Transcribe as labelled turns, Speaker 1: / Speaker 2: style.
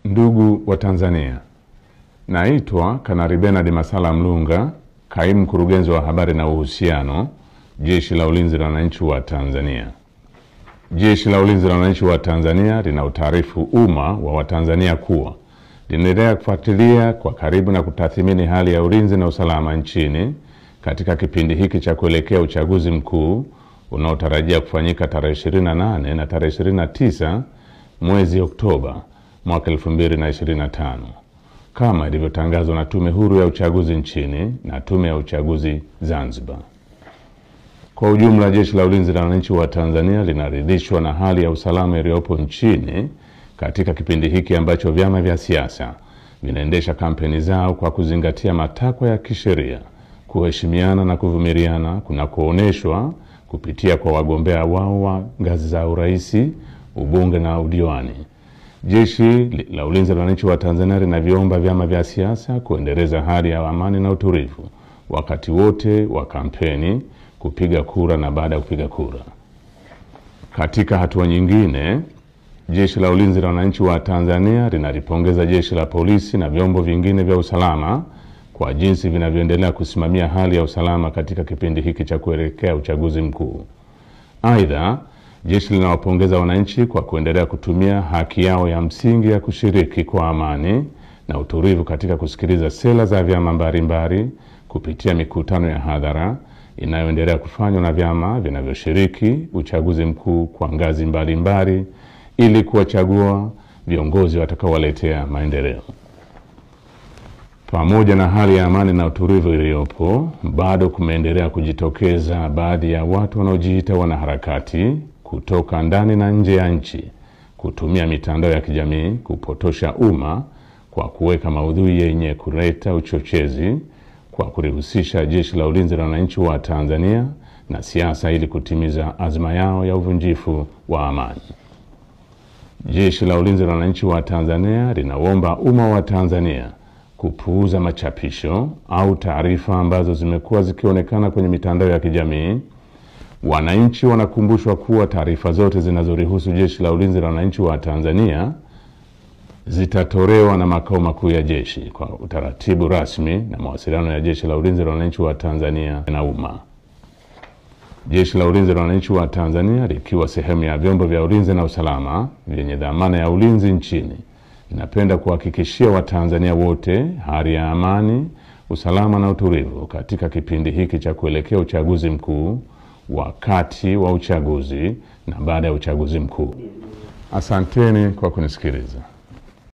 Speaker 1: Ndugu wa Tanzania, naitwa Kanali Bernard Masala Mlunga, kaimu mkurugenzi wa habari na uhusiano, Jeshi la Ulinzi la Wananchi wa Tanzania. Jeshi la Ulinzi la Wananchi wa Tanzania linautaarifu umma wa Watanzania kuwa linaendelea kufuatilia kwa karibu na kutathmini hali ya ulinzi na usalama nchini katika kipindi hiki cha kuelekea uchaguzi mkuu unaotarajia kufanyika tarehe 28 na tarehe 29 mwezi Oktoba mwaka 2025 kama ilivyotangazwa na Tume Huru ya Uchaguzi nchini na Tume ya Uchaguzi Zanzibar. Kwa ujumla, Jeshi la Ulinzi la Wananchi wa Tanzania linaridhishwa na hali ya usalama iliyopo nchini katika kipindi hiki ambacho vyama vya siasa vinaendesha kampeni zao kwa kuzingatia matakwa ya kisheria, kuheshimiana na kuvumiliana kunakooneshwa kupitia kwa wagombea wao wa ngazi za urais, ubunge na udiwani. Jeshi la Ulinzi la Wananchi wa Tanzania linaviomba vyama vya siasa kuendeleza hali ya amani na utulivu wakati wote wa kampeni, kupiga kura na baada ya kupiga kura. Katika hatua nyingine, Jeshi la Ulinzi la Wananchi wa Tanzania linalipongeza Jeshi la Polisi na vyombo vingine vya usalama kwa jinsi vinavyoendelea kusimamia hali ya usalama katika kipindi hiki cha kuelekea uchaguzi mkuu. Aidha, jeshi linawapongeza wananchi kwa kuendelea kutumia haki yao ya msingi ya kushiriki kwa amani na utulivu katika kusikiliza sera za vyama mbalimbali kupitia mikutano ya hadhara inayoendelea kufanywa na vyama vinavyoshiriki uchaguzi mkuu kwa ngazi mbalimbali ili kuwachagua viongozi watakaowaletea maendeleo. Pamoja na hali ya amani na utulivu iliyopo, bado kumeendelea kujitokeza baadhi ya watu wanaojiita wanaharakati kutoka ndani na nje ya nchi kutumia mitandao ya kijamii kupotosha umma kwa kuweka maudhui yenye kuleta uchochezi kwa kulihusisha Jeshi la Ulinzi la Wananchi wa Tanzania na siasa ili kutimiza azma yao ya uvunjifu wa amani. Jeshi la Ulinzi la Wananchi wa Tanzania linaomba umma wa Tanzania kupuuza machapisho au taarifa ambazo zimekuwa zikionekana kwenye mitandao ya kijamii. Wananchi wanakumbushwa kuwa taarifa zote zinazorihusu Jeshi la Ulinzi la Wananchi wa Tanzania zitatolewa na makao makuu ya jeshi kwa utaratibu rasmi na mawasiliano ya Jeshi la Ulinzi la Wananchi wa Tanzania na umma. Jeshi la Ulinzi la Wananchi wa Tanzania likiwa sehemu ya vyombo vya ulinzi na usalama vyenye dhamana ya ulinzi nchini, ninapenda kuhakikishia Watanzania wote hali ya amani, usalama na utulivu katika kipindi hiki cha kuelekea uchaguzi mkuu, wakati wa uchaguzi na baada ya uchaguzi mkuu. Asanteni kwa kunisikiliza.